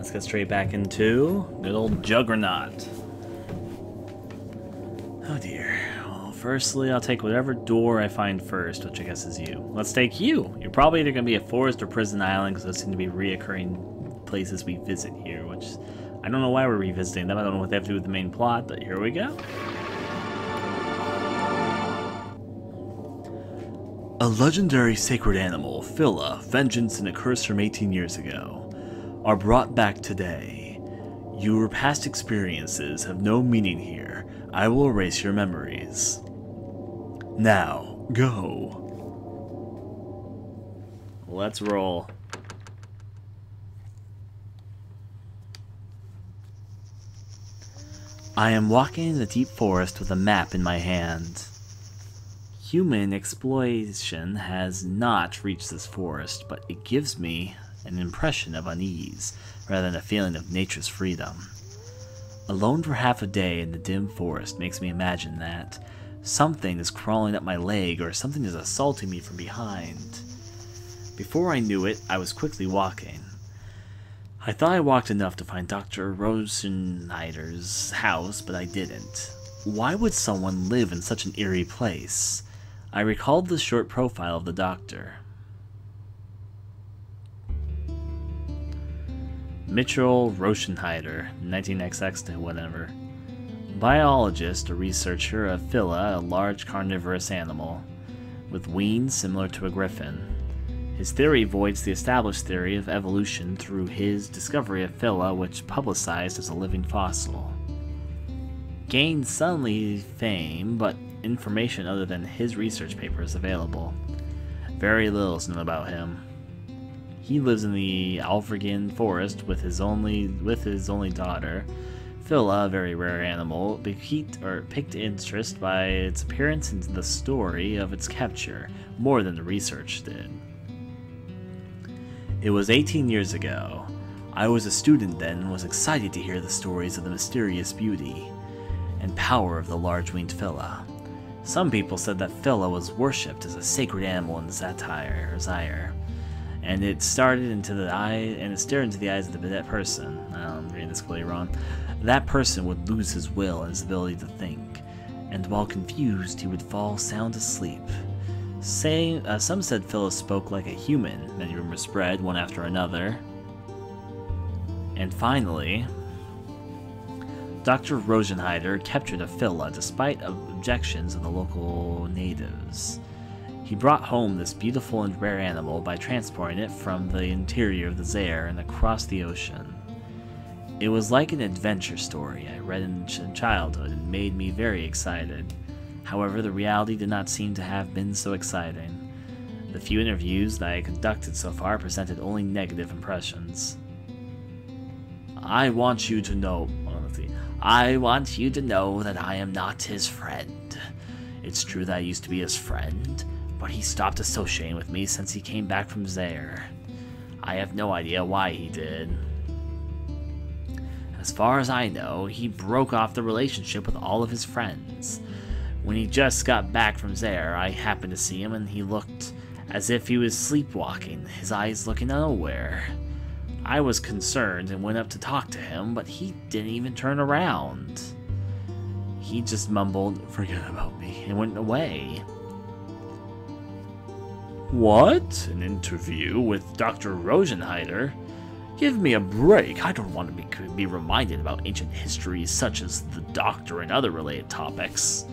Let's get straight back into good old Juggernaut. Oh dear. Well, firstly, I'll take whatever door I find first, which I guess is you. Let's take you. You're probably either going to be a forest or prison island, because those seem to be reoccurring places we visit here, which I don't know why we're revisiting them. I don't know what they have to do with the main plot, but here we go. A legendary sacred animal, Phila, vengeance and a curse from 18 years ago, are brought back today. Your past experiences have no meaning here. I will erase your memories. Now, go. Let's roll. I am walking in the deep forest with a map in my hand. Human exploitation has not reached this forest, but it gives me an impression of unease, rather than a feeling of nature's freedom. Alone for half a day in the dim forest makes me imagine that something is crawling up my leg or something is assaulting me from behind. Before I knew it, I was quickly walking. I thought I walked enough to find Dr. Rosenheider's house, but I didn't. Why would someone live in such an eerie place? I recalled the short profile of the doctor. Mitchell Rosenheider, 19XX to whatever. Biologist, a researcher of Phila, a large carnivorous animal, with wings similar to a griffin. His theory voids the established theory of evolution through his discovery of Phila, which publicized as a living fossil. Gained suddenly fame, but information other than his research paper is available. Very little is known about him. He lives in the Alfrigan forest with his only daughter, Phila, a very rare animal, piqued interest by its appearance and the story of its capture, more than the research did. It was 18 years ago. I was a student then and was excited to hear the stories of the mysterious beauty and power of the large-winged Phila. Some people said that Phila was worshipped as a sacred animal in Zaire, and it stared into the eyes of that person. I'm reading this clearly wrong. That person would lose his will and his ability to think, and while confused, he would fall sound asleep. Some said Phila spoke like a human. Many rumors spread, one after another. And finally, Dr. Rosenheider captured a Phila despite objections of the local natives. He brought home this beautiful and rare animal by transporting it from the interior of the Zaire and across the ocean. It was like an adventure story I read in childhood and made me very excited. However, the reality did not seem to have been so exciting. The few interviews that I conducted so far presented only negative impressions. I want you to know that I am not his friend. It's true that I used to be his friend, but he stopped associating with me since he came back from Zaire. I have no idea why he did. As far as I know, he broke off the relationship with all of his friends. When he just got back from Zaire, I happened to see him and he looked as if he was sleepwalking, his eyes looking unaware. I was concerned and went up to talk to him, but he didn't even turn around. He just mumbled, "Forget about me," and went away. What? An interview with Dr. Rosenheider? Give me a break. I don't want to be reminded about ancient histories such as the Doctor and other related topics.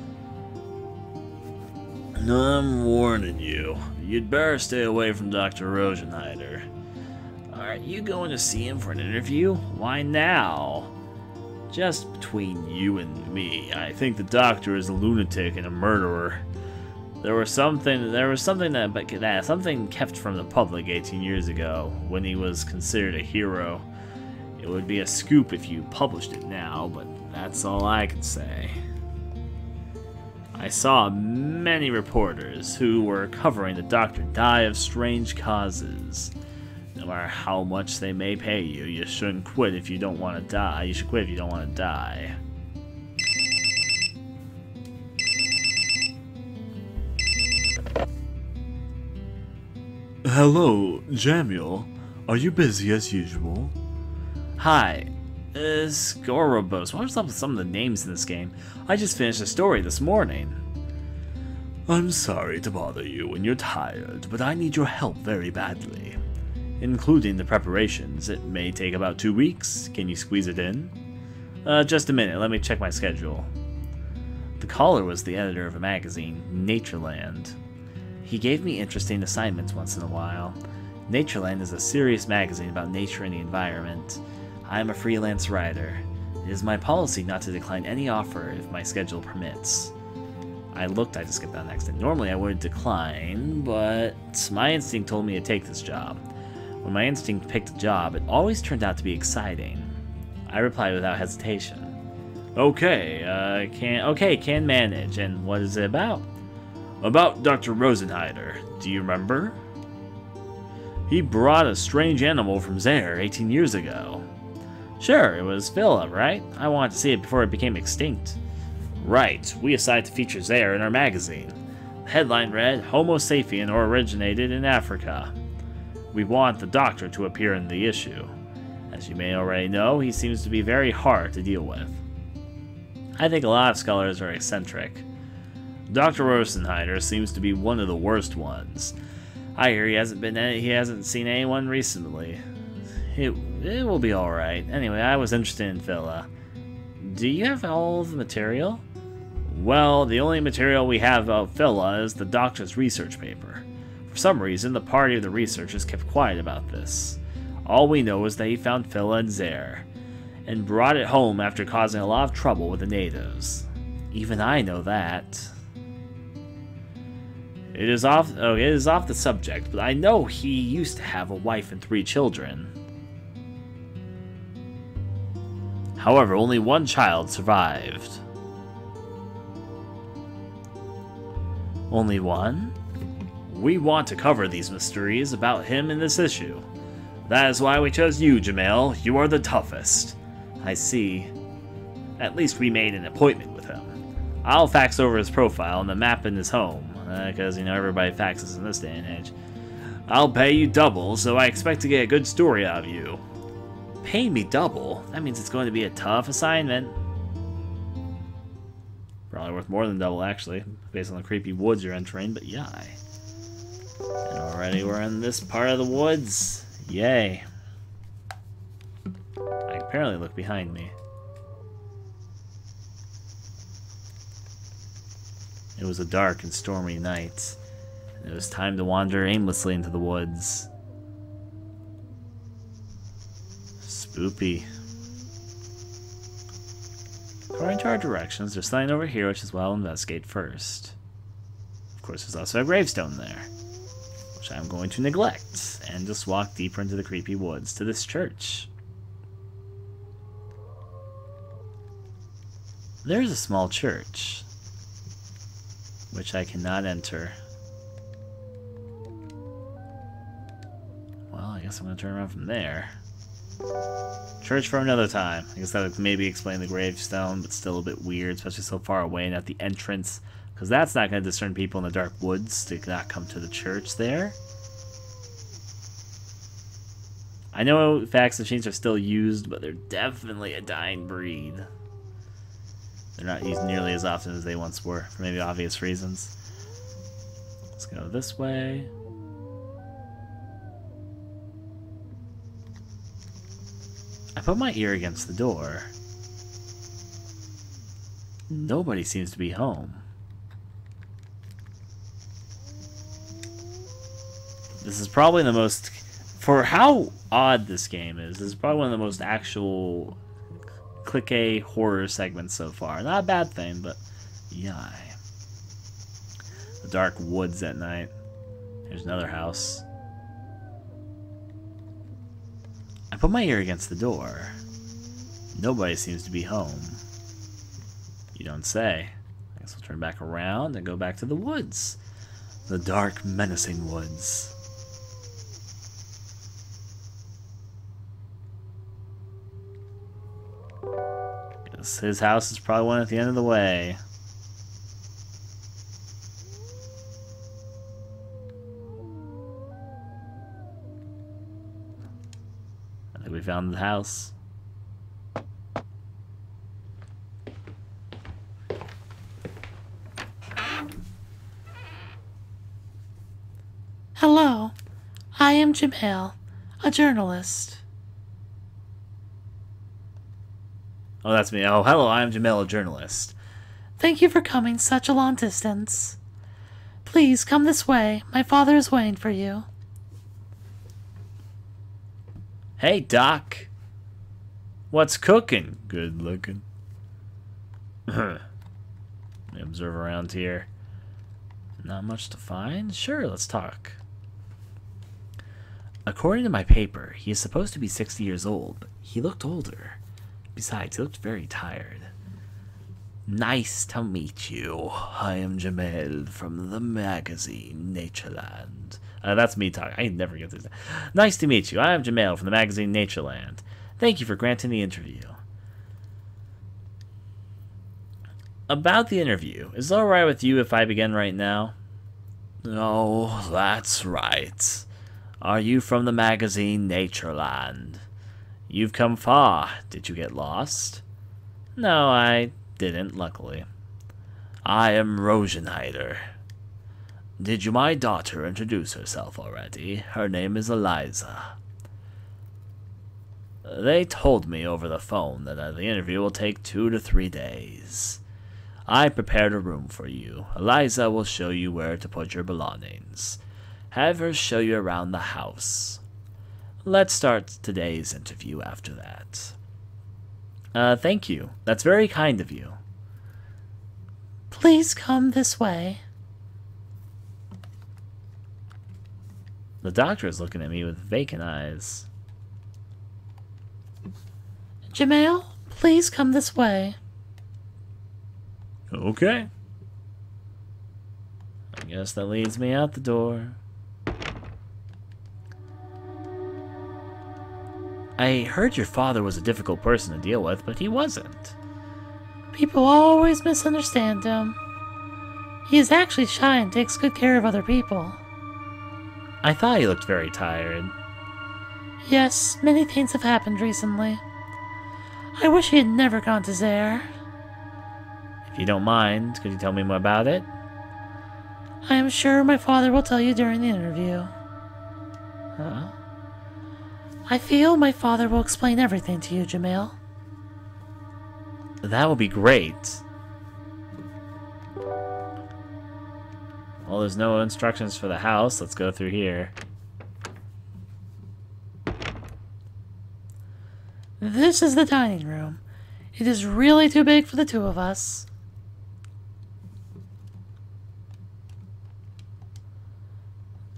I'm warning you. You'd better stay away from Dr. Rosenheider. Are you going to see him for an interview? Why now? Just between you and me, I think the Doctor is a lunatic and a murderer. There was something kept from the public 18 years ago, when he was considered a hero. It would be a scoop if you published it now, but that's all I can say. I saw many reporters who were covering the Doctor die of strange causes. No matter how much they may pay you, you shouldn't quit if you don't want to die. You should quit if you don't want to die. Hello, Jamiel. Are you busy as usual? Hi, Scorobos. What's up with some of the names in this game? I just finished a story this morning. I'm sorry to bother you when you're tired, but I need your help very badly. Including the preparations. It may take about 2 weeks. Can you squeeze it in? Just a minute. Let me check my schedule. The caller was the editor of a magazine, Natureland. He gave me interesting assignments once in a while. Natureland is a serious magazine about nature and the environment. I am a freelance writer. It is my policy not to decline any offer if my schedule permits. I just skipped down next. And normally I would decline, but my instinct told me to take this job. When my instinct picked a job, it always turned out to be exciting. I replied without hesitation. Okay, can manage. And what is it about? About Dr. Rosenheider. Do you remember? He brought a strange animal from Zaire 18 years ago. Sure, it was Philip, right? I wanted to see it before it became extinct. Right, we decided to feature Zaire in our magazine. The headline read, Homo sapien originated in Africa. We want the doctor to appear in the issue. As you may already know, he seems to be very hard to deal with. I think a lot of scholars are eccentric. Dr. Rosenheider seems to be one of the worst ones. I hear he hasn't seen anyone recently. It will be alright. Anyway, I was interested in Phila. Do you have all the material? Well, the only material we have about Phila is the doctor's research paper. For some reason, the party of the researchers kept quiet about this. All we know is that he found Phila in Zaire, and brought it home after causing a lot of trouble with the natives. Even I know that. It is off the subject, but I know he used to have a wife and 3 children. However, only 1 child survived. Only 1? We want to cover these mysteries about him in this issue. That is why we chose you, Jamel. You are the toughest. I see. At least we made an appointment with him. I'll fax over his profile and the map in his home, because, everybody faxes in this day and age. I'll pay you double, so I expect to get a good story out of you. Pay me double? That means it's going to be a tough assignment. Probably worth more than double, actually, based on the creepy woods you're entering, but yeah. And already we're in this part of the woods. Yay. I can apparently look behind me. It was a dark and stormy night, and it was time to wander aimlessly into the woods. Spoopy. According to our directions, there's something over here which is what I'll investigate first. Of course, there's also a gravestone there, which I'm going to neglect, and just walk deeper into the creepy woods to this church. There's a small church, which I cannot enter. Well, I guess I'm going to turn around from there. Church for another time. I guess that would maybe explain the gravestone, but still a bit weird, especially so far away and at the entrance, because that's not going to discern people in the dark woods to not come to the church there. I know fax machines are still used, but they're definitely a dying breed. They're not used nearly as often as they once were, for maybe obvious reasons. Let's go this way. I put my ear against the door. Nobody seems to be home. This is probably the most... For how odd this game is, this is probably one of the most actual cliquet horror segments so far. Not a bad thing, but yeah. The dark woods at night. There's another house. I put my ear against the door. Nobody seems to be home. You don't say. I guess I'll turn back around and go back to the woods. The dark, menacing woods. Guess his house is probably one at the end of the way. I think we found the house. I am Jamel, a journalist. Oh, that's me. Oh, hello, I am Jamel, a journalist. Thank you for coming such a long distance. Please come this way. My father is waiting for you. Hey, Doc. What's cooking? Good looking. Let me observe around here. Not much to find? Sure, let's talk. According to my paper, he is supposed to be 60 years old, but he looked older. Besides, he looked very tired. Nice to meet you. I am Jamel from the magazine Natureland. That's me talking. I never get this. Nice to meet you. I am Jamel from the magazine Natureland. Thank you for granting the interview. About the interview, is it alright with you if I begin right now? Oh, that's right. Are you from the magazine Natureland? You've come far. Did you get lost? No, I didn't, luckily. I am Rosenheider. Did my daughter introduce herself already? Her name is Eliza. They told me over the phone that the interview will take 2 to 3 days. I prepared a room for you. Eliza will show you where to put your belongings. Have her show you around the house. Let's start today's interview after that. Thank you. That's very kind of you. Please come this way. The doctor is looking at me with vacant eyes. Jamel, please come this way. Okay. I guess that leads me out the door. I heard your father was a difficult person to deal with, but he wasn't. People always misunderstand him. He is actually shy and takes good care of other people. I thought he looked very tired. Yes, many things have happened recently. I wish he had never gone to Zaire. If you don't mind, could you tell me more about it? I am sure my father will tell you during the interview. Huh? I feel my father will explain everything to you, Jamel. That would be great. Well, there's no instructions for the house. Let's go through here. This is the dining room. It is really too big for the two of us.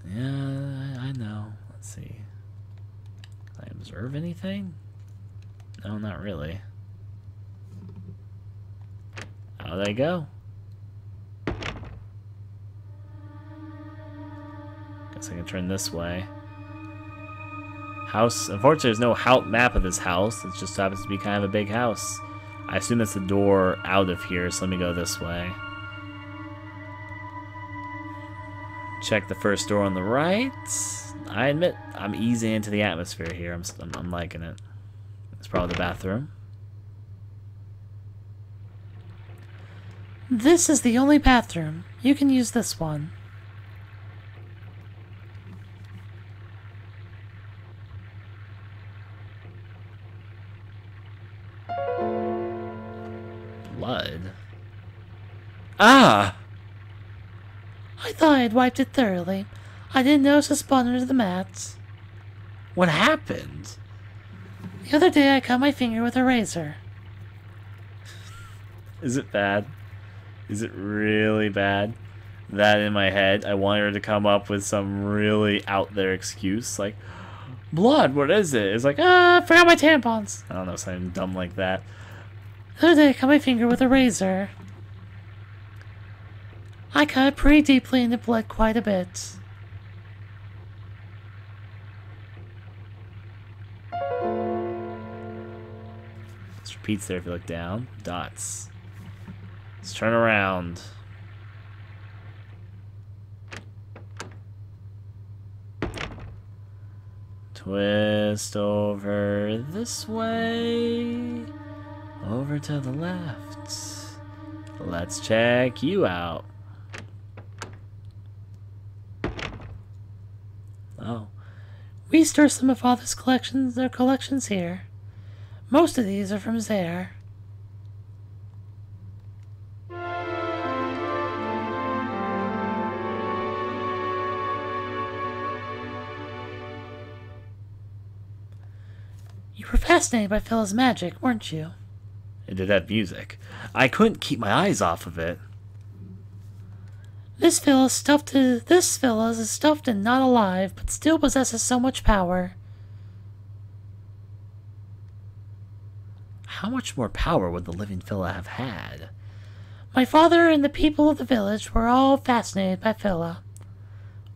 Yeah, I know. Let's see. Can I observe anything? No, not really. Out I go. Guess I can turn this way. House. Unfortunately, there's no map of this house. It just happens to be kind of a big house. I assume that's the door out of here, so let me go this way. Check the first door on the right. I admit, I'm easing into the atmosphere here. I'm liking it. It's probably the bathroom. This is the only bathroom. You can use this one. Blood. Ah! I thought I had wiped it thoroughly. I didn't notice a spot under the mats. What happened? The other day I cut my finger with a razor. Is it bad? Is it really bad? That in my head, I wanted her to come up with some really out there excuse, like, blood, what is it? It's like, I forgot my tampons. I don't know, something dumb like that. The other day I cut my finger with a razor. I cut it pretty deeply and it bled quite a bit. This repeats there if you look down. Dots. Let's turn around. Twist over this way. Over to the left. Let's check you out. Oh, We store some of Father's collections here. Most of these are from Zaire. You were fascinated by Phila's magic, weren't you? It did have music. I couldn't keep my eyes off of it. This Phila is stuffed and not alive, but still possesses so much power. How much more power would the living Phila have had? My father and the people of the village were all fascinated by Phila.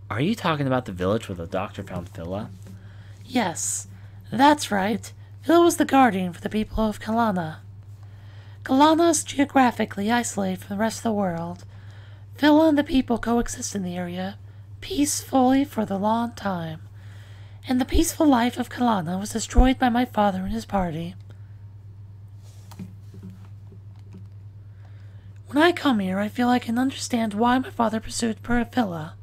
Are you talking about the village where the doctor found Phila? Yes, that's right. Phila was the guardian for the people of Kalana. Kalana is geographically isolated from the rest of the world. Phila and the people coexist in the area, peacefully for the long time. And the peaceful life of Kalana was destroyed by my father and his party. When I come here, I feel I can understand why my father pursued Phila.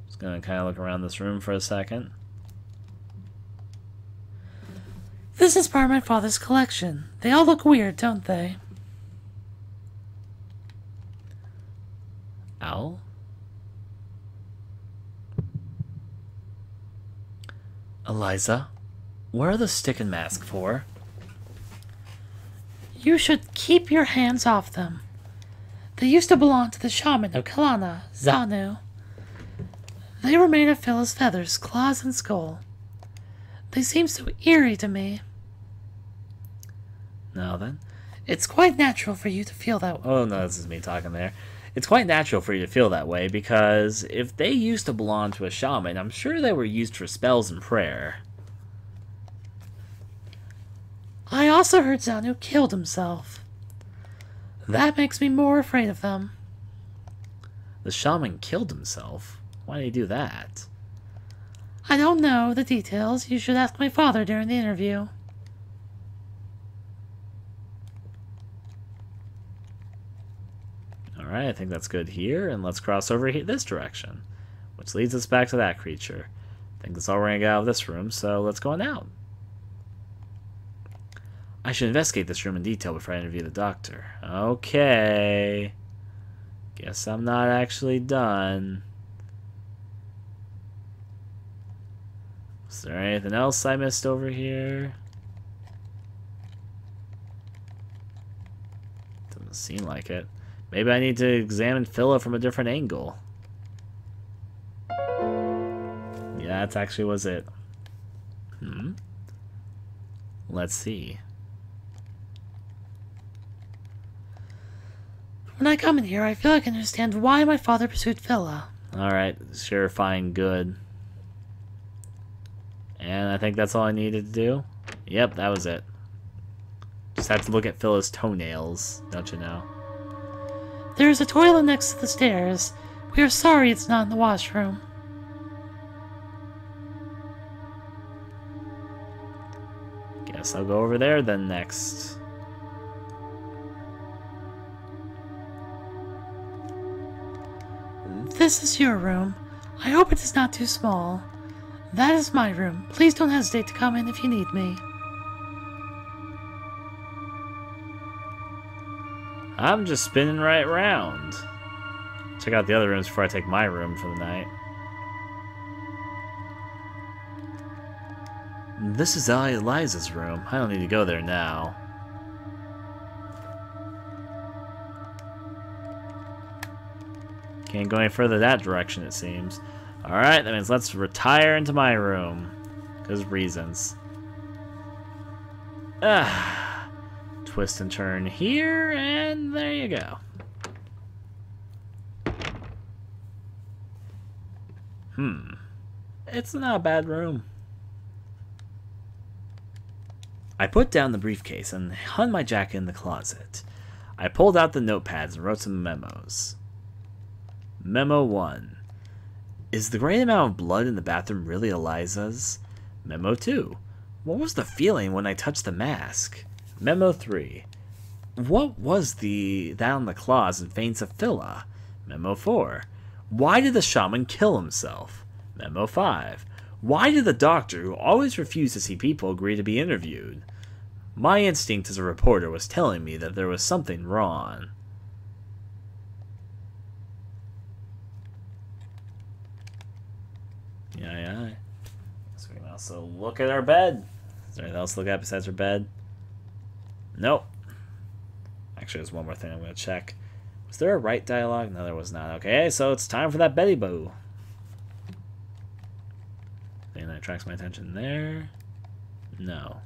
Just gonna kind of look around this room for a second. This is part of my father's collection. They all look weird, don't they? Owl? Eliza, what are the stick and mask for? You should keep your hands off them. They used to belong to the shaman of Kalana, Zanu. They were made of Phila's feathers, claws, and skull. They seem so eerie to me. Now then. It's quite natural for you to feel that way. Oh no, this is me talking there. It's quite natural for you to feel that way, because if they used to belong to a shaman, I'm sure they were used for spells and prayer. I also heard Zanu killed himself. That makes me more afraid of them. The shaman killed himself? Why did he do that? I don't know the details. You should ask my father during the interview. Alright, I think that's good here, and let's cross over here this direction, which leads us back to that creature. I think that's all we're going to get out of this room, so let's go on out. I should investigate this room in detail before I interview the doctor. Okay. Guess I'm not actually done. Is there anything else I missed over here? Doesn't seem like it. Maybe I need to examine Phila from a different angle. Yeah, that actually was it. Let's see. When I come in here, I feel I can understand why my father pursued Phila. Alright, sure, fine, good. And I think that's all I needed to do. Yep, that was it. Just have to look at Phila's toenails, don't you know? There is a toilet next to the stairs. We are sorry it's not in the washroom. Guess I'll go over there then next. This is your room. I hope it is not too small. That is my room. Please don't hesitate to come in if you need me. I'm just spinning right round. Check out the other rooms before I take my room for the night. This is Eliza's room. I don't need to go there now. Can't go any further that direction, it seems. Alright, that means let's retire into my room. Because reasons. Twist and turn here, and there you go. It's not a bad room. I put down the briefcase and hung my jacket in the closet. I pulled out the notepads and wrote some memos. Memo 1. Is the great amount of blood in the bathroom really Eliza's? Memo 2. What was the feeling when I touched the mask? Memo 3. What was that on the claws and veins of Phila? Memo 4. Why did the shaman kill himself? Memo 5. Why did the doctor, who always refused to see people, agree to be interviewed? My instinct as a reporter was telling me that there was something wrong. Yeah. So we can also look at our bed. Is there anything else to look at besides our bed? Nope. Actually, there's one more thing I'm going to check. Was there a right dialogue? No, there was not. Okay, so it's time for that Betty Boo. Thing that attracts my attention there? No.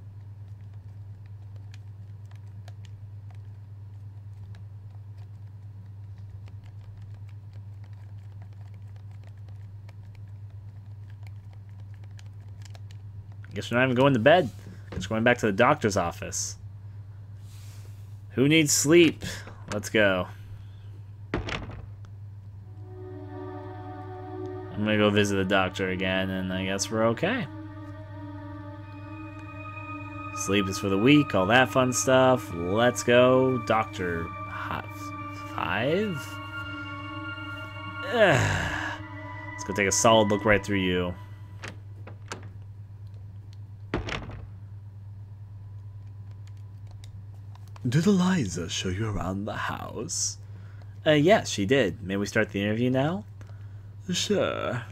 Guess we're not even going to bed. Just going back to the doctor's office. Who needs sleep? Let's go. I'm gonna go visit the doctor again, and I guess we're okay. Sleep is for the weak, all that fun stuff. Let's go. Doctor 5? Let's go take a solid look right through you. Did Eliza show you around the house? Yes, she did. May we start the interview now? Sure.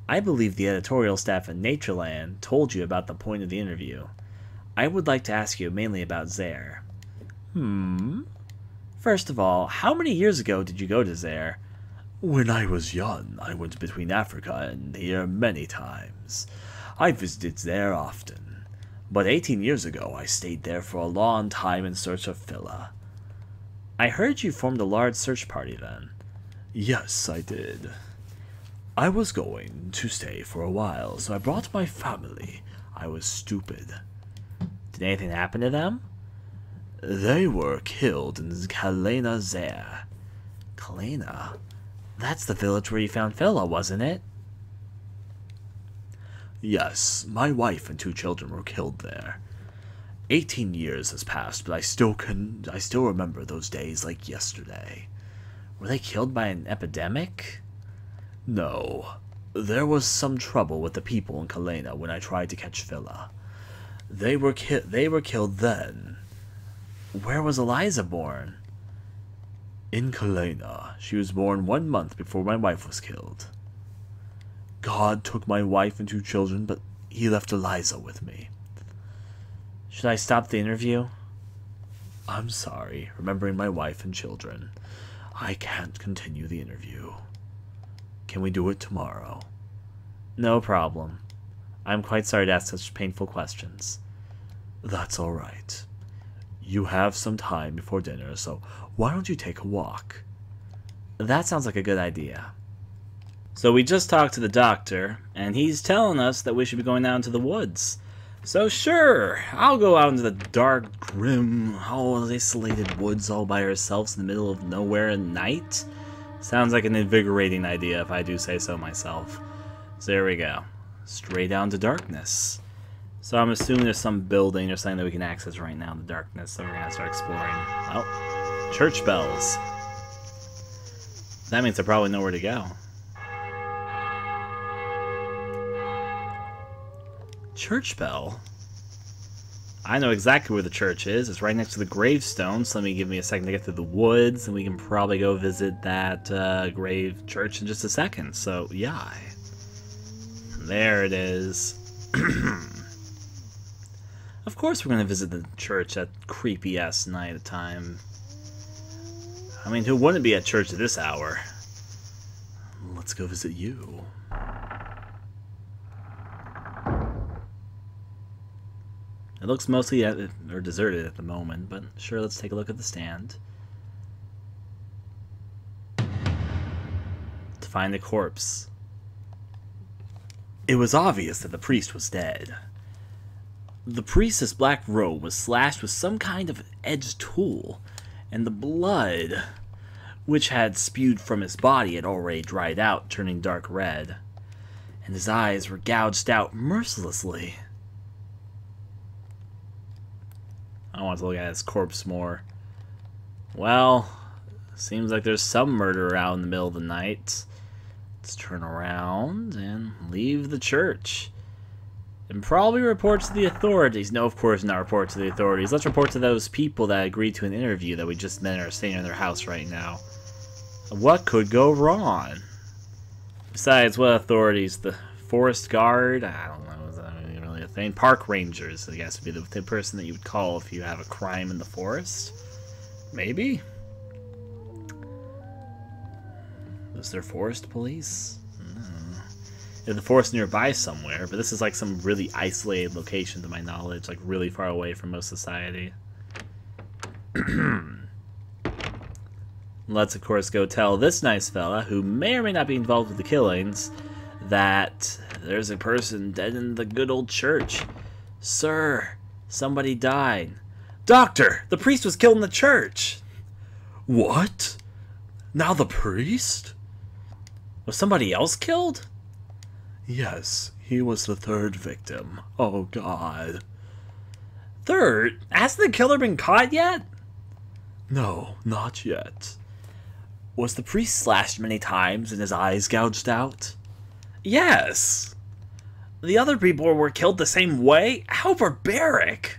I believe the editorial staff at Natureland told you about the point of the interview. I would like to ask you mainly about Zaire. First of all, how many years ago did you go to Zaire? When I was young, I went between Africa and here many times. I visited Zaire often. But 18 years ago, I stayed there for a long time in search of Phila. I heard you formed a large search party then. Yes, I did. I was going to stay for a while, so I brought my family. I was stupid. Did anything happen to them? They were killed in Kalena Zaire. Kalena? That's the village where you found Phila, wasn't it? Yes, my wife and 2 children were killed there. 18 years has passed, but I still remember those days like yesterday. Were they killed by an epidemic? No. There was some trouble with the people in Kalena when I tried to catch Phila. They were killed then. Where was Eliza born? In Kalena. She was born 1 month before my wife was killed. God took my wife and 2 children, but he left Eliza with me. Should I stop the interview? I'm sorry, remembering my wife and children. I can't continue the interview. Can we do it tomorrow? No problem. I'm quite sorry to ask such painful questions. That's all right. You have some time before dinner, so why don't you take a walk? That sounds like a good idea. So we just talked to the doctor, and he's telling us that we should be going out into the woods. So sure, I'll go out into the dark, grim, isolated woods all by ourselves in the middle of nowhere at night. Sounds like an invigorating idea if I do say so myself. So there we go. Straight down to darkness. So I'm assuming there's some building or something that we can access right now in the darkness, so we're going to start exploring. Oh, church bells. That means I probably know where to go. Church bell? I know exactly where the church is. It's right next to the gravestone, so give me a second to get through the woods, and we can probably go visit that grave church in just a second. So, yeah. There it is. Of course we're going to visit the church at creepy-ass night time. I mean, who wouldn't be at church at this hour? Let's go visit you. It looks mostly deserted at the moment, but sure, let's take a look at the stand. To find the corpse. It was obvious that the priest was dead. The priest's black robe was slashed with some kind of edged tool, and the blood, which had spewed from his body, had already dried out, turning dark red, and his eyes were gouged out mercilessly. I want to look at his corpse more. Well, seems like there's some murder around in the middle of the night. Let's turn around and leave the church. And probably report to the authorities. No, of course not report to the authorities. Let's report to those people that agreed to an interview that we just met and are staying in their house right now. What could go wrong? Besides, what authorities? The forest guard? I don't know. Is that really a thing? Park rangers, I guess, would be the person that you would call if you have a crime in the forest. Maybe? Is there forest police? There's the forest nearby somewhere, but this is like some really isolated location to my knowledge, like really far away from most society. Let's of course go tell this nice fella, who may or may not be involved with the killings, that there's a person dead in the good old church. Sir, somebody died. Doctor, the priest was killed in the church. What? Now the priest? Was somebody else killed? Yes, he was the third victim. Oh, God. Third? Hasn't the killer been caught yet? No, not yet. Was the priest slashed many times and his eyes gouged out? Yes. The other people were killed the same way? How barbaric!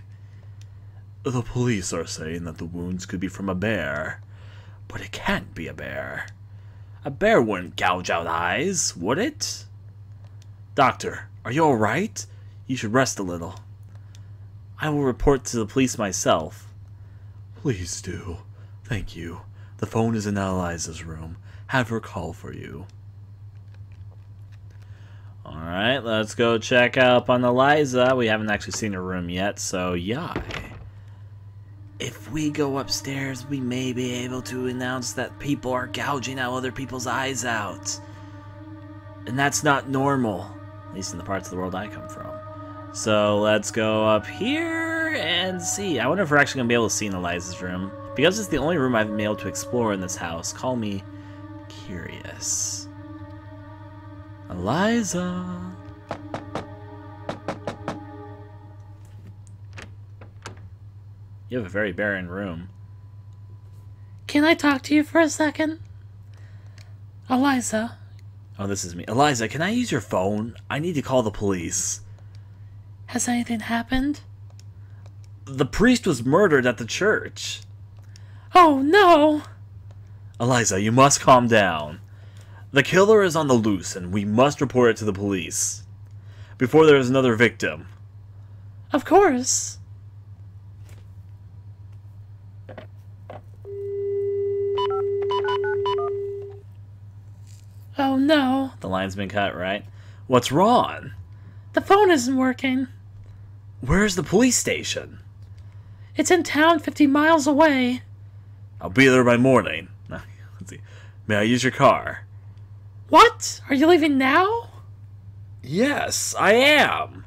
The police are saying that the wounds could be from a bear. But it can't be a bear. A bear wouldn't gouge out eyes, would it? Doctor, are you alright? You should rest a little. I will report to the police myself. Please do. Thank you. The phone is in Eliza's room. Have her call for you. Alright, let's go check up on Eliza. We haven't actually seen her room yet, so yeah. If we go upstairs, we may be able to announce that people are gouging out other people's eyes out. And that's not normal. At least in the parts of the world I come from. So let's go up here and see. I wonder if we're actually going to be able to see in Eliza's room. Because it's the only room I've been able to explore in this house. Call me curious. Eliza. You have a very barren room. Can I talk to you for a second? Eliza. Oh, this is me. Eliza, can I use your phone? I need to call the police. Has anything happened? The priest was murdered at the church. Oh, no! Eliza, you must calm down. The killer is on the loose, and we must report it to the police. Before there is another victim. Of course. Oh, no. The line's been cut, right? What's wrong? The phone isn't working. Where's the police station? It's in town 50 miles away. I'll be there by morning. Let's see. May I use your car? What? Are you leaving now? Yes, I am.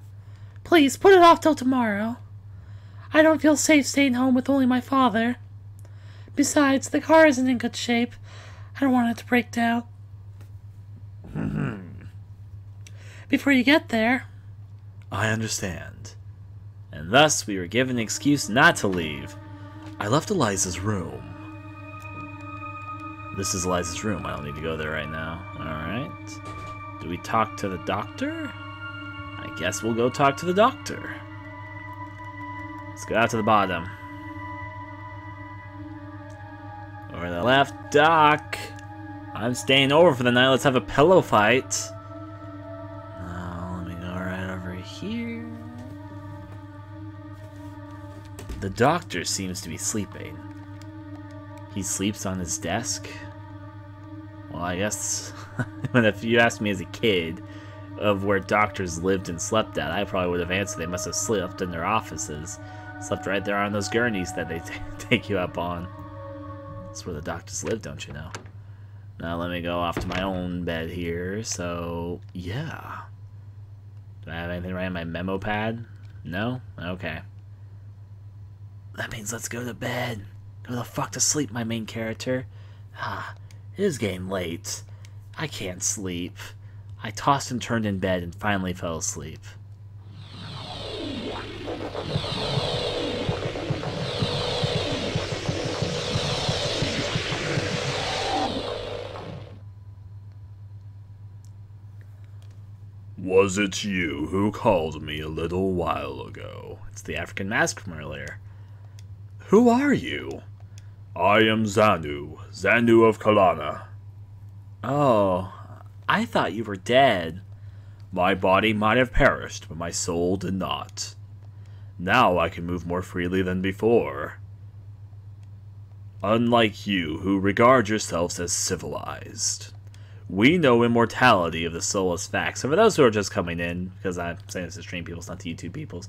Please, put it off till tomorrow. I don't feel safe staying home with only my father. Besides, the car isn't in good shape. I don't want it to break down. Before you get there. I understand. And thus we were given an excuse not to leave. I left Eliza's room. This is Eliza's room. I don't need to go there right now. Alright. Do we talk to the doctor? I guess we'll go talk to the doctor. Let's go out to the bottom. Over to the left. Doc! I'm staying over for the night. Let's have a pillow fight. Let me go right over here. The doctor seems to be sleeping. He sleeps on his desk. Well, I guess if you asked me as a kid of where doctors lived and slept at, I probably would have answered they must have slept in their offices. Slept right there on those gurneys that they take you up on. That's where the doctors live, don't you know? Now let me go off to my own bed here. So, yeah. Do I have anything right on my memo pad? No? Okay. That means let's go to bed. Go the fuck to sleep, my main character. It is getting late. I can't sleep. I tossed and turned in bed and finally fell asleep. Was it you who called me a little while ago? It's the African mask from earlier. Who are you? I am Xanu, Xanu of Kalana. Oh, I thought you were dead. My body might have perished, but my soul did not. Now I can move more freely than before. Unlike you, who regard yourselves as civilized. We know immortality of the soul as facts. So for those who are just coming in, because I'm saying this to stream peoples, not to YouTube peoples,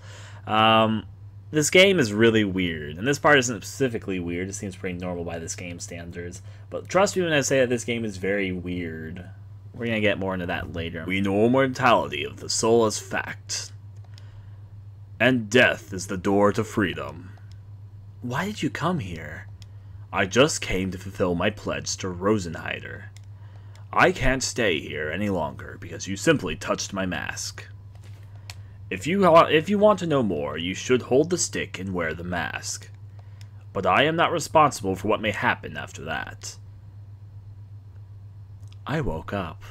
this game is really weird. And this part isn't specifically weird. It seems pretty normal by this game standards. But trust me when I say that this game is very weird. We're going to get more into that later. We know immortality of the soul as fact. And death is the door to freedom. Why did you come here? I just came to fulfill my pledge to Rosenheider. I can't stay here any longer because you simply touched my mask. If you want to know more, you should hold the stick and wear the mask. But I am not responsible for what may happen after that. I woke up.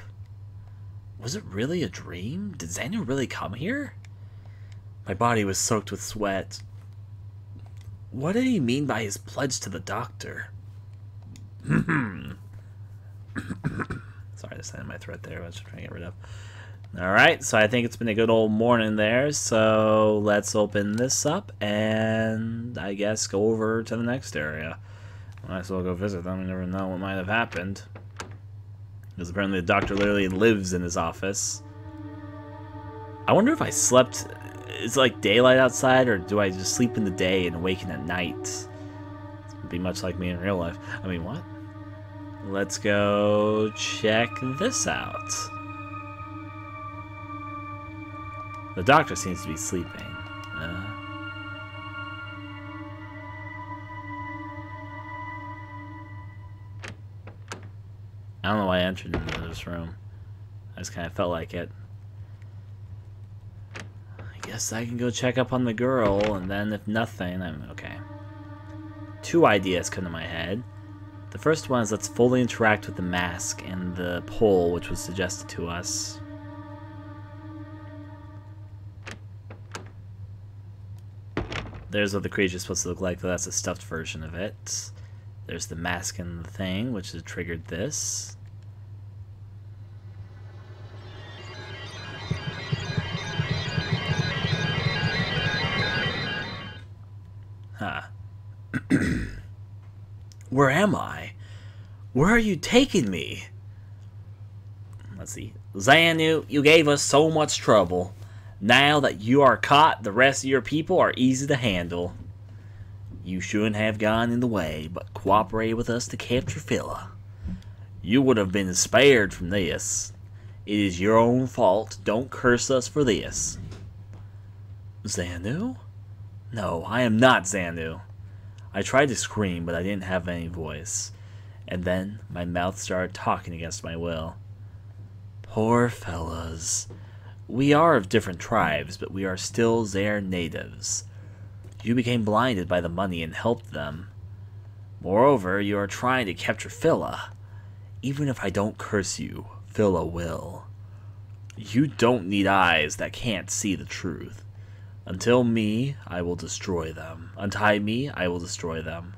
Was it really a dream? Did Xanu really come here? My body was soaked with sweat. What did he mean by his pledge to the doctor? Sorry, there's something in my throat there, which I'm trying to get rid of. Alright, so I think it's been a good old morning there, so let's open this up and I guess go over to the next area. Might as well go visit them, you never know what might have happened. Because apparently the doctor literally lives in his office. I wonder if I slept... Is it like daylight outside, or do I just sleep in the day and awaken at night? It'd be much like me in real life. I mean, what? Let's go check this out. The doctor seems to be sleeping. I don't know why I entered into this room. I just kind of felt like it. I guess I can go check up on the girl, and then if nothing, I'm okay. Two ideas come to my head. The first one is let's fully interact with the mask and the pole which was suggested to us. There's what the creature's supposed to look like, though that's a stuffed version of it. There's the mask and the thing, which has triggered this. Huh. Where am I? Where are you taking me? Let's see. Xanu, you gave us so much trouble. Now that you are caught, the rest of your people are easy to handle. You shouldn't have gone in the way, but cooperated with us to capture Phila. You would have been spared from this. It is your own fault. Don't curse us for this. Xanu? No, I am not Xanu. I tried to scream, but I didn't have any voice. And then my mouth started talking against my will. Poor fellas. We are of different tribes, but we are still their natives. You became blinded by the money and helped them. Moreover, you are trying to capture Phila. Even if I don't curse you, Phila will. You don't need eyes that can't see the truth. Until me, I will destroy them. Untie me, I will destroy them.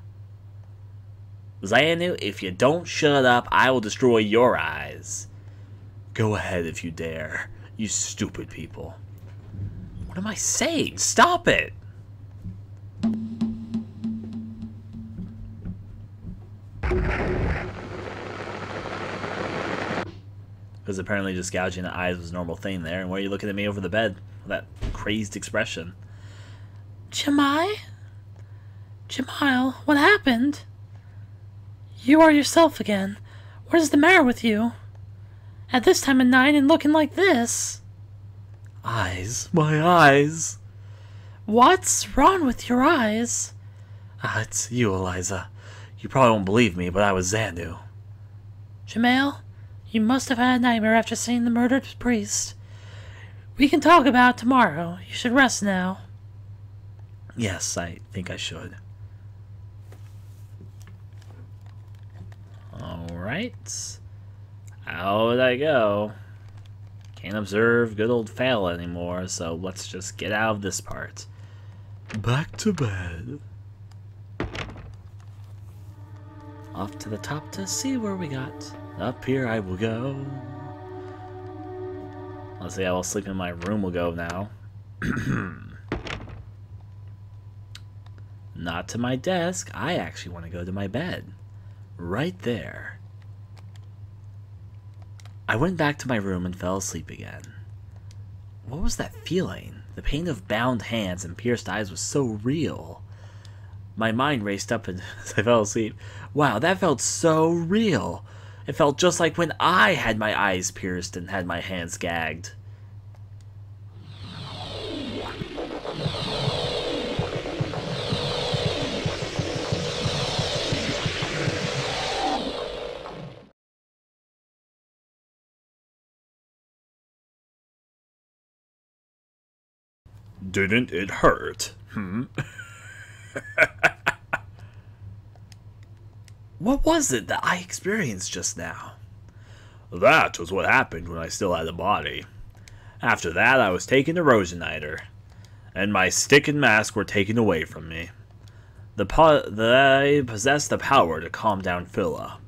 Xanu, if you don't shut up, I will destroy your eyes. Go ahead if you dare, you stupid people. What am I saying? Stop it! Because apparently just gouging the eyes was a normal thing there. And why are you looking at me over the bed with that crazed expression? Jemai? Jemile, what happened? You are yourself again. What is the matter with you? At this time of night and looking like this? Eyes, my eyes. What's wrong with your eyes? It's you, Eliza. You probably won't believe me, but I was Xanu. Jemail, you must have had a nightmare after seeing the murdered priest. We can talk about it tomorrow. You should rest now. Yes, I think I should. Alright. How would I go? Can't observe good old fail anymore, so let's just get out of this part. Back to bed. Off to the top to see where we got. Up here I will go. Let's see, I will sleep in my room will go now. Not to my desk. I actually want to go to my bed. Right there. I went back to my room and fell asleep again. What was that feeling? The pain of bound hands and pierced eyes was so real. My mind raced up as I fell asleep. Wow, that felt so real. It felt just like when I had my eyes pierced and had my hands gagged. Didn't it hurt? What was it that I experienced just now? That was what happened when I still had a body. After that, I was taken to Rosenheider, and my stick and mask were taken away from me. They possessed the power to calm down Phila.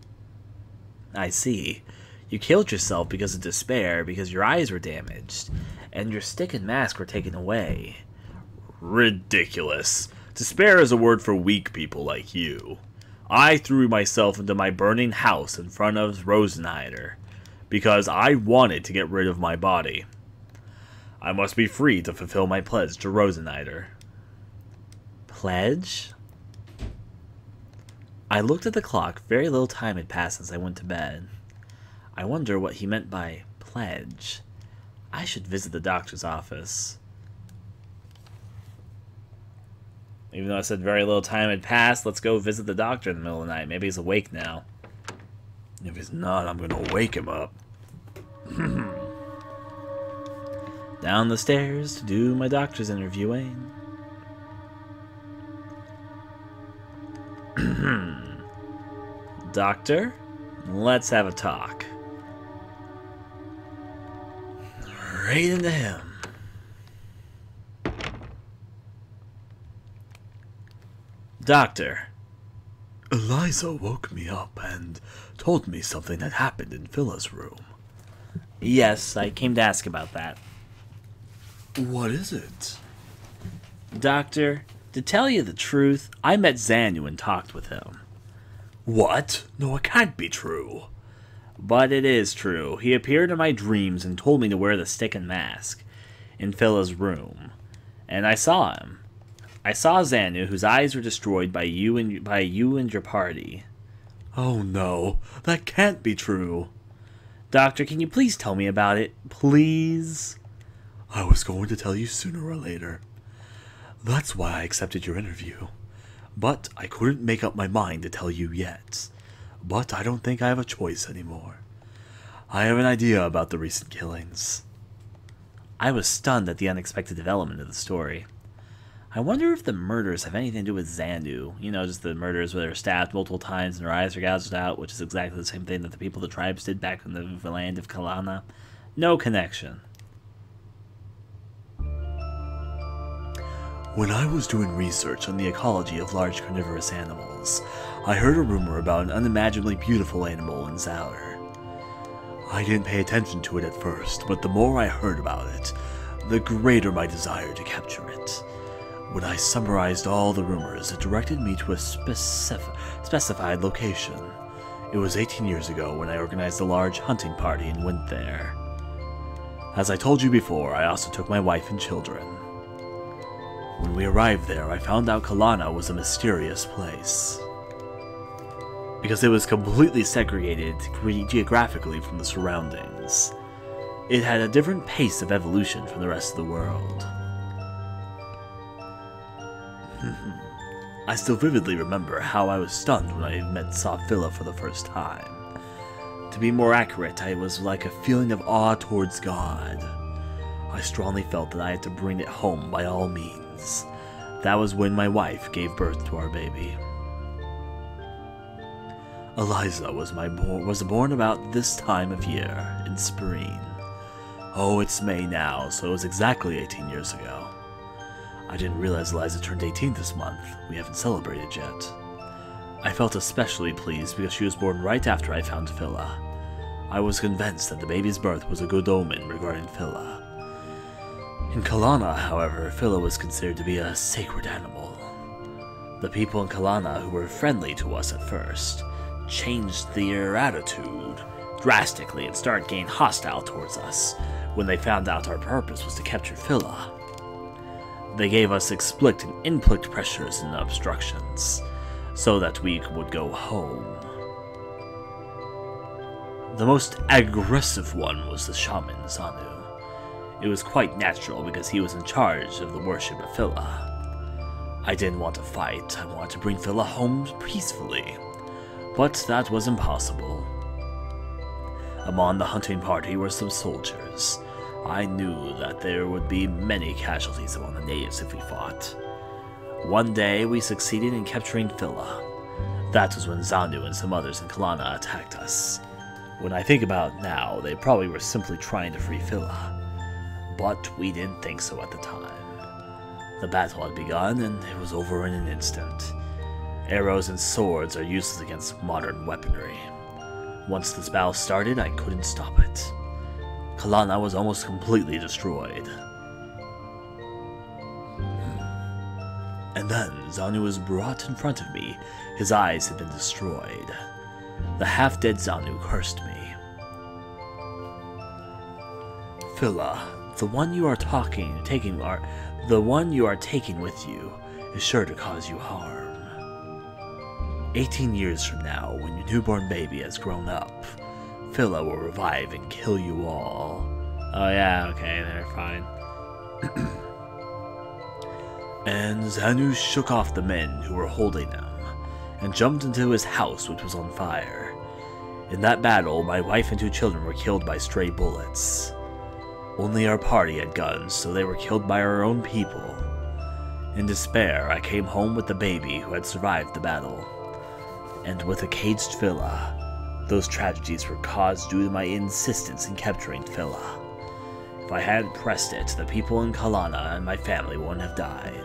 I see. You killed yourself because of despair, because your eyes were damaged, and your stick and mask were taken away. Ridiculous. Despair is a word for weak people like you. I threw myself into my burning house in front of Rosenheider, because I wanted to get rid of my body. I must be free to fulfill my pledge to Rosenheider. Pledge? I looked at the clock. Very little time had passed since I went to bed. I wonder what he meant by pledge. I should visit the doctor's office. Even though I said very little time had passed, let's go visit the doctor in the middle of the night. Maybe he's awake now. If he's not, I'm gonna wake him up. Down the stairs to do my doctor's interviewing. Doctor, let's have a talk. Right into him. Doctor. Eliza woke me up and told me something had happened in Phila's room. Yes, I came to ask about that. What is it? Doctor, to tell you the truth, I met Xanu and talked with him. What? No, it can't be true. But it is true. He appeared in my dreams and told me to wear the stick and mask in Phila's room. And I saw him. I saw Xanu, whose eyes were destroyed by you and your party. Oh no, that can't be true. Doctor, can you please tell me about it? Please? I was going to tell you sooner or later. That's why I accepted your interview. But I couldn't make up my mind to tell you yet. But I don't think I have a choice anymore. I have an idea about the recent killings. I was stunned at the unexpected development of the story. I wonder if the murders have anything to do with Xanu. You know, just the murders where they were stabbed multiple times and their eyes were gouged out, which is exactly the same thing that the people of the tribes did back in the land of Kalana. No connection. When I was doing research on the ecology of large carnivorous animals, I heard a rumor about an unimaginably beautiful animal in Zauer. I didn't pay attention to it at first, but the more I heard about it, the greater my desire to capture it. When I summarized all the rumors, it directed me to a specified location. It was 18 years ago when I organized a large hunting party and went there. As I told you before, I also took my wife and children. When we arrived there, I found out Kalana was a mysterious place. Because it was completely segregated geographically from the surroundings. It had a different pace of evolution from the rest of the world. I still vividly remember how I was stunned when I saw Phila for the first time. To be more accurate, it was like a feeling of awe towards God. I strongly felt that I had to bring it home by all means. That was when my wife gave birth to our baby. Eliza was born about this time of year, in spring. Oh, it's May now, so it was exactly 18 years ago. I didn't realize Eliza turned 18 this month. We haven't celebrated yet. I felt especially pleased because she was born right after I found Phila. I was convinced that the baby's birth was a good omen regarding Phila. In Kalana, however, Phila was considered to be a sacred animal. The people in Kalana who were friendly to us at first changed their attitude drastically and started getting hostile towards us when they found out our purpose was to capture Phila. They gave us explicit and implicit pressures and obstructions so that we would go home. The most aggressive one was the shaman, Zanu. It was quite natural because he was in charge of the worship of Phila. I didn't want to fight, I wanted to bring Phila home peacefully, but that was impossible. Among the hunting party were some soldiers. I knew that there would be many casualties among the natives if we fought. One day we succeeded in capturing Phila. That was when Zanu and some others in Kalana attacked us. When I think about it now, they probably were simply trying to free Phila. But we didn't think so at the time. The battle had begun, and it was over in an instant. Arrows and swords are useless against modern weaponry. Once this battle started, I couldn't stop it. Kalana was almost completely destroyed. And then Zanu was brought in front of me. His eyes had been destroyed. The half-dead Zanu cursed me. Phila, the one you are taking with you is sure to cause you harm. 18 years from now, when your newborn baby has grown up, Phila will revive and kill you all. Oh yeah, okay, they're fine. And Zanu shook off the men who were holding him, and jumped into his house, which was on fire. In that battle, my wife and 2 children were killed by stray bullets. Only our party had guns, so they were killed by our own people. In despair, I came home with the baby who had survived the battle. And with a caged Phila, those tragedies were caused due to my insistence in capturing Phila. If I hadn't pressed it, the people in Kalana and my family wouldn't have died.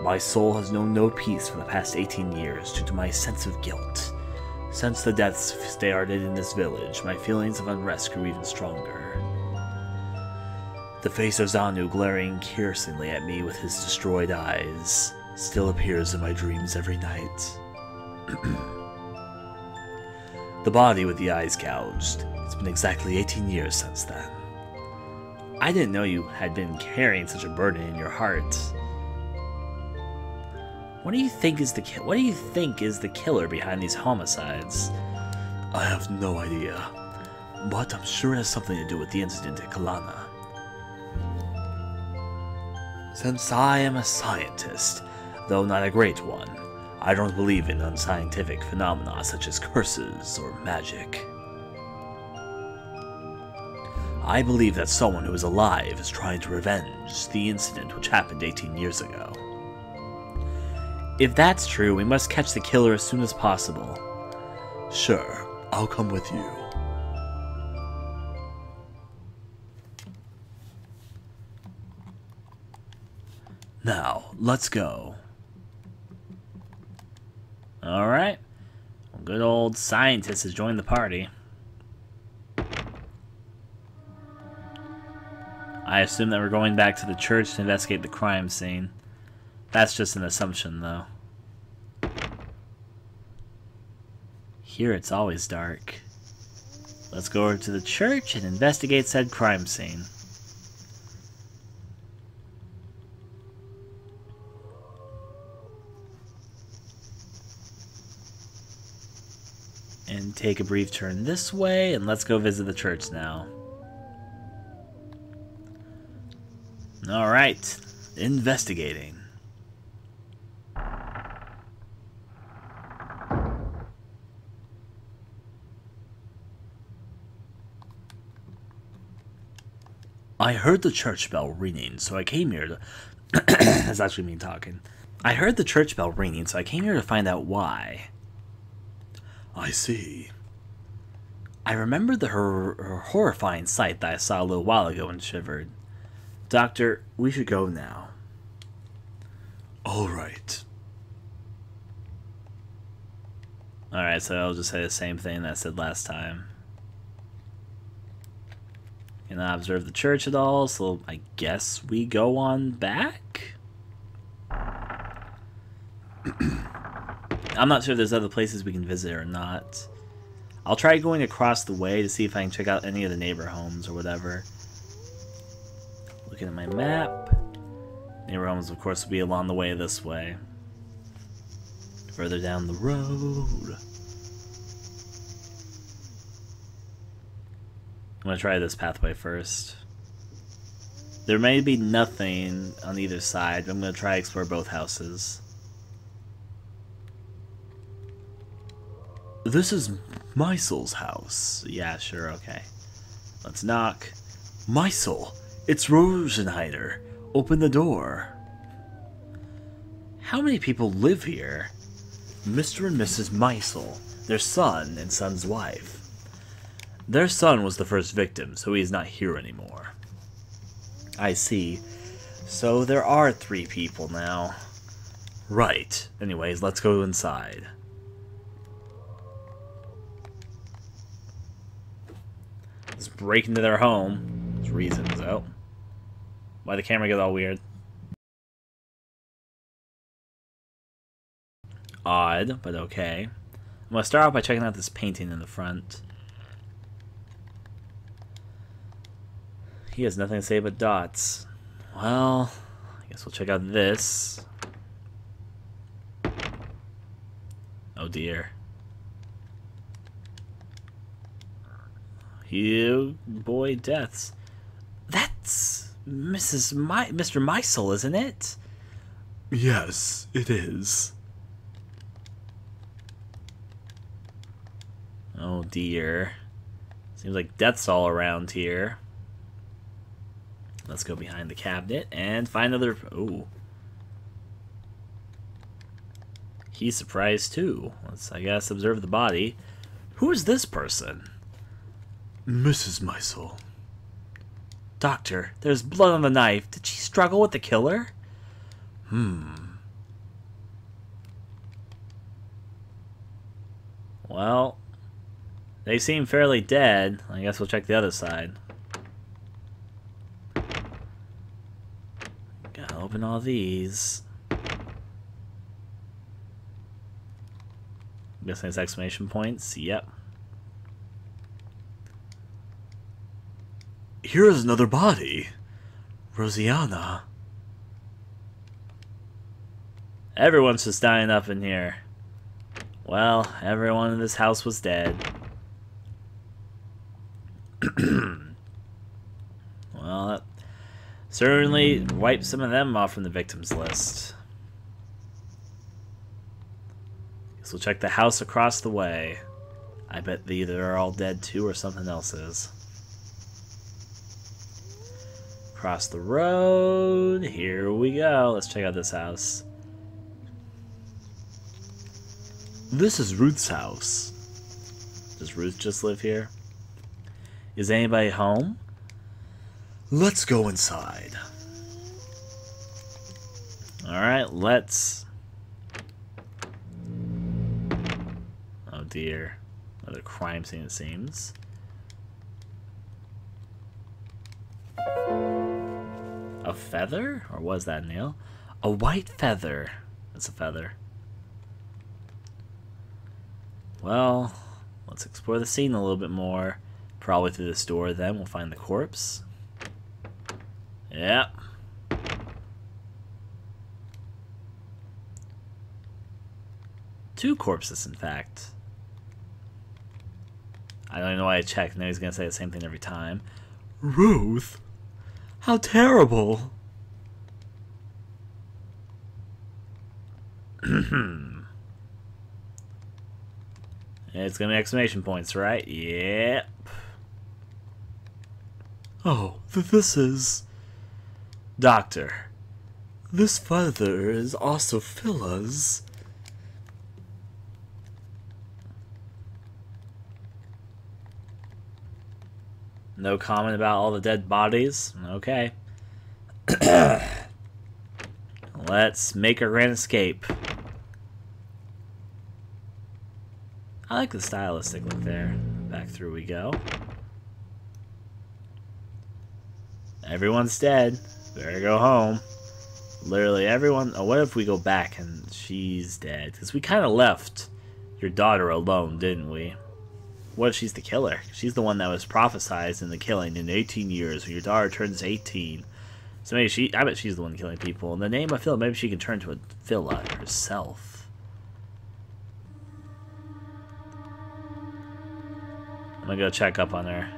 My soul has known no peace for the past 18 years due to my sense of guilt. Since the deaths started in this village, my feelings of unrest grew even stronger. The face of Zanu glaring piercingly at me with his destroyed eyes still appears in my dreams every night. The body with the eyes gouged. It's been exactly 18 years since then. I didn't know you had been carrying such a burden in your heart. What do you think is the killer behind these homicides? I have no idea, but I'm sure it has something to do with the incident at Kalana. Since I am a scientist, though not a great one, I don't believe in unscientific phenomena such as curses or magic. I believe that someone who is alive is trying to revenge the incident which happened 18 years ago. If that's true, we must catch the killer as soon as possible. Sure, I'll come with you. Now, let's go. Alright. Well, good old scientist has joined the party. I assume that we're going back to the church to investigate the crime scene. That's just an assumption, though. Here it's always dark. Let's go over to the church and investigate said crime scene. And take a brief turn this way, and let's go visit the church now. Alright, investigating. I heard the church bell ringing, so I came here to... That's actually me talking. I heard the church bell ringing, so I came here to find out why. I see. I remember her horrifying sight that I saw a little while ago and shivered. Doctor, we should go now. Alright. Alright, so I'll just say the same thing that I said last time. Cannot observe the church at all, so I guess we go on back? I'm not sure if there's other places we can visit or not. I'll try going across the way to see if I can check out any of the neighbor homes or whatever. Looking at my map. Neighbor homes, of course, will be along the way this way. Further down the road. I'm going to try this pathway first. There may be nothing on either side, but I'm going to try to explore both houses. This is Meisel's house. Yeah, sure, okay. Let's knock. Meisel, it's Rosenheider. Open the door. How many people live here? Mr. and Mrs. Meisel, their son and son's wife. Their son was the first victim, so he is not here anymore. I see. So there are 3 people now. Right. Anyways, let's go inside. Let's break into their home. There's reasons, though. Why the camera get all weird? Odd, but okay. I'm gonna start off by checking out this painting in the front. He has nothing to say but dots. Well, I guess we'll check out this. Oh dear. You boy deaths. That's Mr. Meisel, isn't it? Yes, it is. Oh dear. Seems like death's all around here. Let's go behind the cabinet and find another... Oh. He's surprised too. Let's, I guess, observe the body. Who is this person? Mrs. Meisel. Doctor, there's blood on the knife. Did she struggle with the killer? Well, they seem fairly dead. I guess we'll check the other side. Gotta open all these. I'm guessing it's exclamation points. Yep. Here is another body. Rosianna. Everyone's just dying up in here. Well, everyone in this house was dead. Well, that certainly wiped some of them off from the victims list. Guess we'll check the house across the way. I bet they either are all dead too or something else is. Across the road. Here we go. Let's check out this house. This is Ruth's house. Does Ruth just live here? Is anybody home? Let's go inside. Alright, let's... Oh dear. Another crime scene, it seems. A feather? Or was that a nail? A white feather. It's a feather. Well, let's explore the scene a little bit more. Probably through this door, then we'll find the corpse. Yep. Two corpses, in fact. I don't even know why I checked. Now he's going to say the same thing every time. Ruth? How terrible! It's gonna be exclamation points, right? Yep. Oh, this is... Doctor. This feather is also Phila's. No comment about all the dead bodies? Okay. Let's make our grand escape. I like the stylistic look there. Back through we go. Everyone's dead. Better go home. Literally everyone. Oh, what if we go back and she's dead? Because we kind of left your daughter alone, didn't we? What if she's the killer? She's the one that was prophesized in the killing in 18 years when your daughter turns 18. So maybe I bet she's the one killing people. In the name of Phil, maybe she can turn to a Phila herself. I'm gonna go check up on her.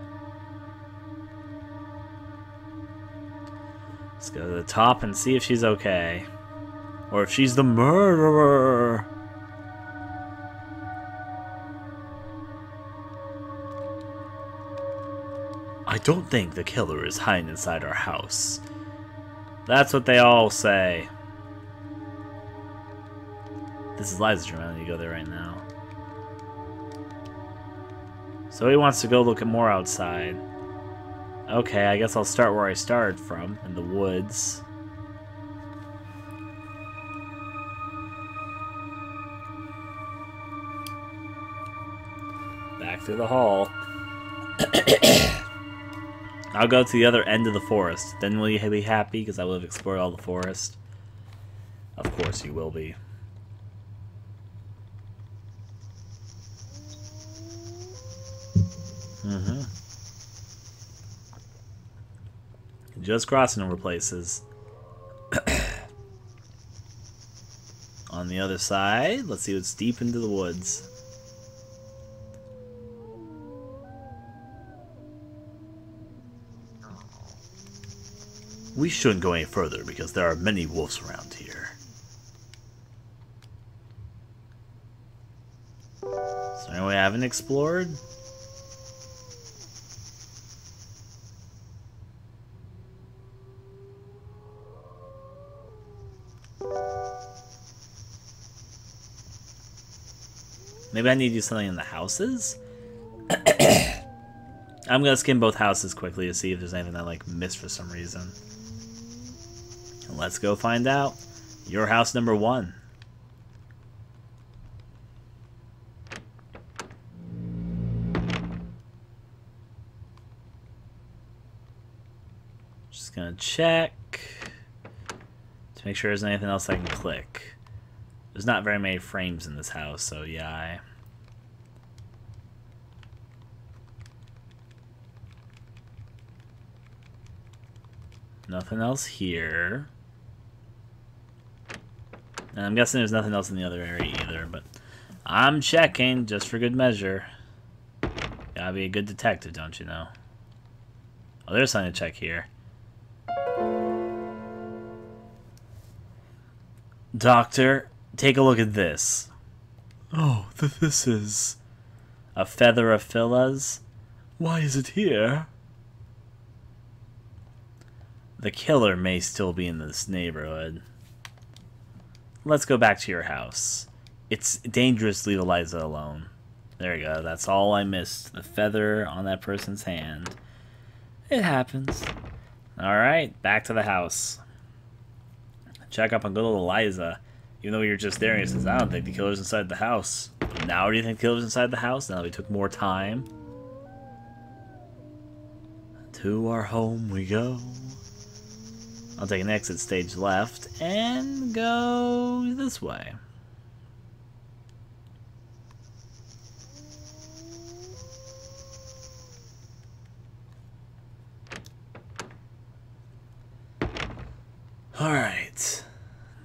Let's go to the top and see if she's okay. Or if she's the murderer. I don't think the killer is hiding inside our house. That's what they all say. This is Liza's room. I need to go there right now. So he wants to go look at more outside. Okay, I guess I'll start where I started from, in the woods. Back through the hall. I'll go to the other end of the forest. Then will you be happy because I will have explored all the forest? Of course you will be. Just crossing over places. On the other side, let's see what's deep into the woods. We shouldn't go any further because there are many wolves around here. Is there any way I haven't explored? Maybe I need to do something in the houses? I'm gonna skim both houses quickly to see if there's anything I like missed for some reason. And let's go find out. Your house number 1. Just gonna check to make sure there's anything else I can click. There's not very many frames in this house, so yeah. Nothing else here. And I'm guessing there's nothing else in the other area either, but I'm checking just for good measure. Gotta be a good detective, don't you know? Oh, there's something to check here. Doctor, take a look at this. Oh, this is... a feather of Phila's? Why is it here? The killer may still be in this neighborhood. Let's go back to your house. It's dangerous to leave Eliza alone. There you go, that's all I missed. The feather on that person's hand. It happens. Alright, back to the house. Check up on good old Eliza. Even though we were just there and he says, I don't think the killer's inside the house. But now do you think the killer's inside the house? Now that we took more time. To our home we go. I'll take an exit stage left and go this way. Alright.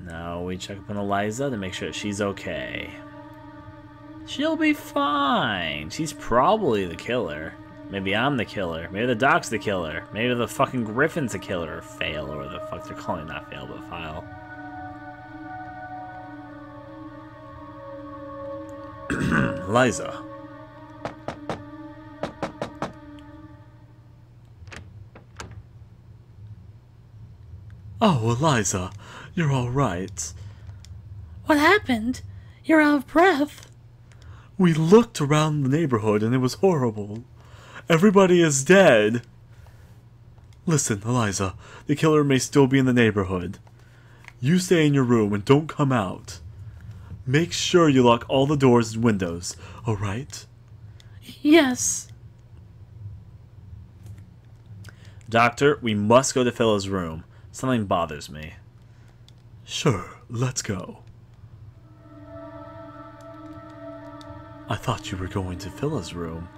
Now we check up on Eliza to make sure she's okay. She'll be fine. She's probably the killer. Maybe I'm the killer. Maybe the dog's the killer. Maybe the fucking griffin's the killer. Or Fail, or the fuck they're calling that Fail, but File. Eliza. Oh, Eliza. You're alright. What happened? You're out of breath. We looked around the neighborhood and it was horrible. Everybody is dead. Listen, Eliza, the killer may still be in the neighborhood. You stay in your room and don't come out. Make sure you lock all the doors and windows, alright? Yes. Doctor, we must go to Phila's room. Something bothers me. Sure, let's go. I thought you were going to Phila's room.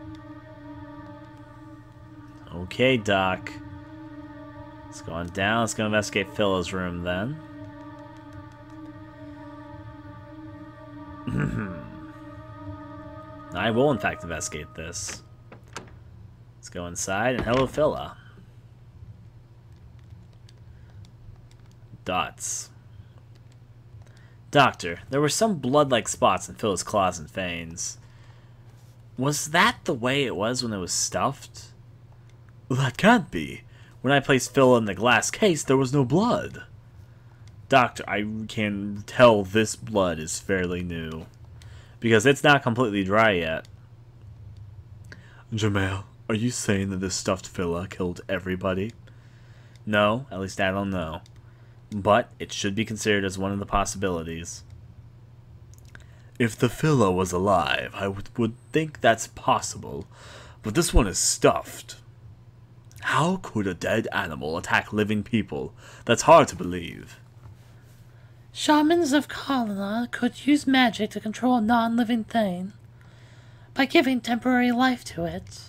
Okay, Doc. Let's go on down. Let's go investigate Phila's room then. I will, in fact, investigate this. Let's go inside and hello, Phila. Dots. Doctor, there were some blood-like spots in Phila's claws and fangs. Was that the way it was when it was stuffed? That can't be. When I placed Phila in the glass case, there was no blood. Doctor, I can tell this blood is fairly new. Because it's not completely dry yet. Jamail, are you saying that this stuffed Phila killed everybody? No, at least I don't know. But it should be considered as one of the possibilities. If the Phila was alive, I would think that's possible. But this one is stuffed. How could a dead animal attack living people? That's hard to believe. Shamans of Kalana could use magic to control a non-living thing by giving temporary life to it.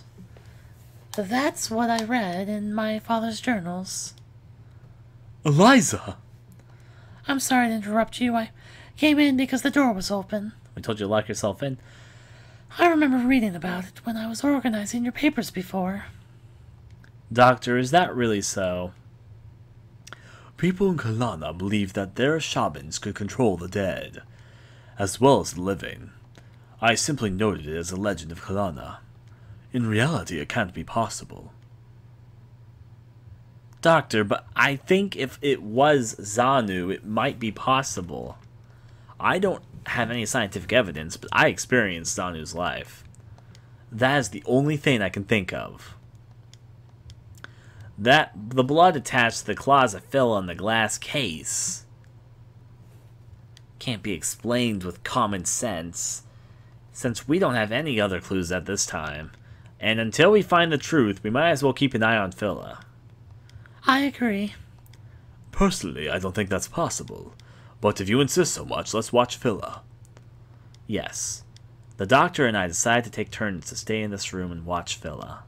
That's what I read in my father's journals. Eliza! I'm sorry to interrupt you. I came in because the door was open. We told you to lock yourself in. I remember reading about it when I was organizing your papers before. Doctor, is that really so? People in Kalana believe that their shamans could control the dead, as well as the living. I simply noted it as a legend of Kalana. In reality, it can't be possible. Doctor, but I think if it was Xanu, it might be possible. I don't have any scientific evidence, but I experienced Xanu's life. That is the only thing I can think of. That the blood attached to the claws of Phila in the glass case can't be explained with common sense, since we don't have any other clues at this time. And until we find the truth, we might as well keep an eye on Phila. I agree. Personally, I don't think that's possible. But if you insist so much, let's watch Phila. Yes. The doctor and I decided to take turns to stay in this room and watch Phila.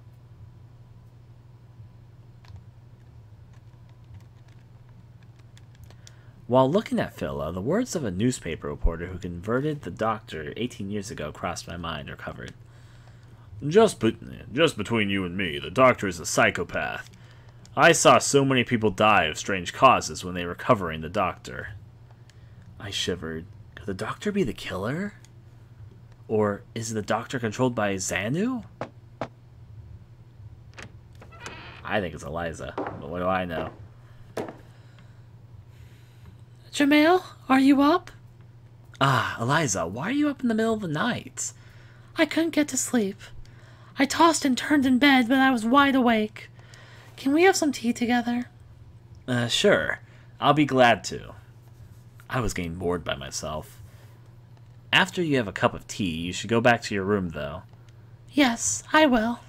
While looking at Phila, the words of a newspaper reporter who converted the doctor 18 years ago crossed my mind or covered. Just between you and me, the doctor is a psychopath. I saw so many people die of strange causes when they were covering the doctor. I shivered. Could the doctor be the killer? Or is the doctor controlled by Xanu? I think it's Eliza, but what do I know? Jamail, are you up? Ah, Eliza, why are you up in the middle of the night? I couldn't get to sleep. I tossed and turned in bed, but I was wide awake. Can we have some tea together? Sure. I'll be glad to. I was getting bored by myself. After you have a cup of tea, you should go back to your room, though. Yes, I will.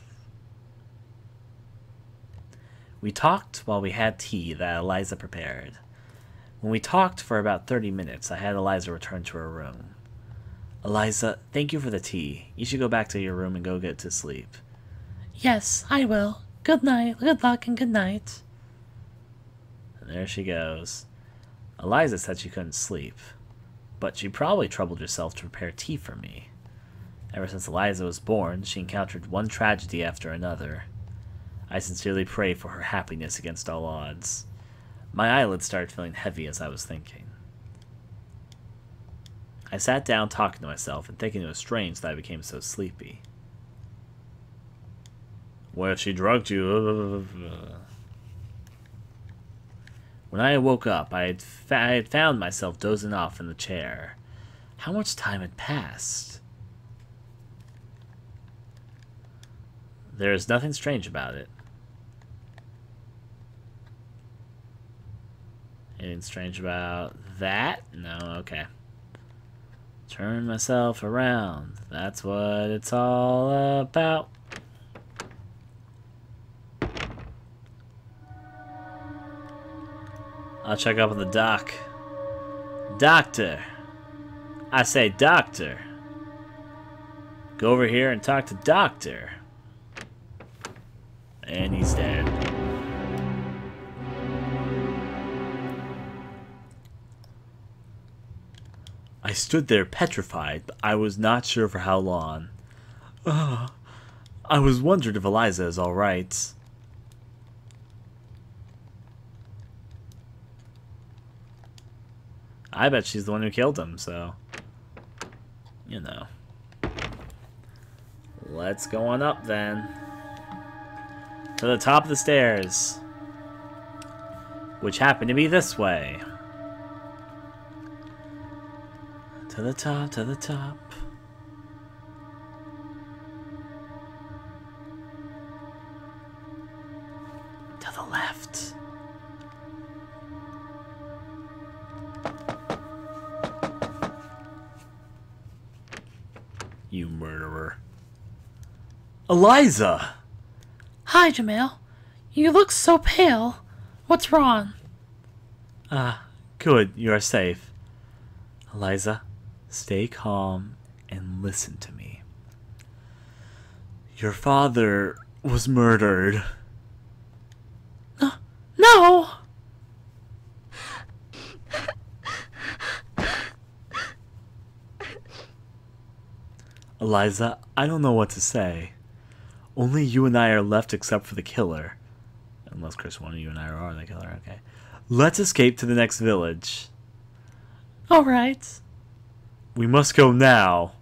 We talked while we had tea that Eliza prepared. When we talked for about 30 minutes, I had Eliza return to her room. Eliza, thank you for the tea. You should go back to your room and go get to sleep. Yes, I will. Good night, good luck, and good night. And there she goes. Eliza said she couldn't sleep, but she probably troubled herself to prepare tea for me. Ever since Eliza was born, she encountered one tragedy after another. I sincerely pray for her happiness against all odds. My eyelids started feeling heavy as I was thinking. I sat down talking to myself and thinking it was strange that I became so sleepy. What if she drugged you? When I woke up, I had found myself dozing off in the chair. How much time had passed? There's nothing strange about it. Anything strange about that? No, okay. Turn myself around. That's what it's all about. I'll check up on the doc. Doctor! I say doctor. Go over here and talk to doctor. And he's dead. I stood there petrified, but I was not sure for how long. I was wondering if Eliza is alright. I bet she's the one who killed him, so... You know. Let's go on up, then. To the top of the stairs. Which happen to be this way. To the top, to the top. To the left. You murderer. Eliza! Hi, Jamil. You look so pale. What's wrong? Good. You are safe. Eliza, stay calm and listen to me. Your father was murdered. No! Eliza, I don't know what to say. Only you and I are left except for the killer. Unless, Chris, one of you and I are the killer, okay. Let's escape to the next village. Alright. We must go now.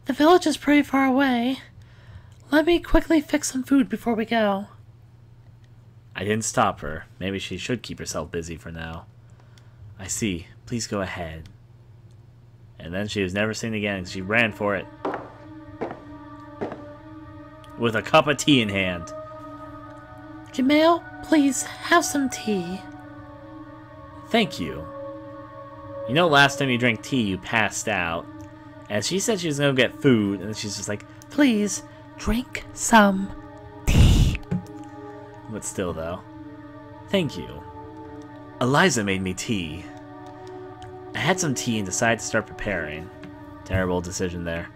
The village is pretty far away. Let me quickly fix some food before we go. I didn't stop her. Maybe she should keep herself busy for now. I see. Please go ahead. And then she was never seen again. She ran for it. With a cup of tea in hand. Jamil, please have some tea. Thank you. You know, last time you drank tea, you passed out. And she said she was going to get food, and then she's just like, Please, drink some tea. but still, though. Thank you. Eliza made me tea. I had some tea and decided to start preparing. Terrible decision there.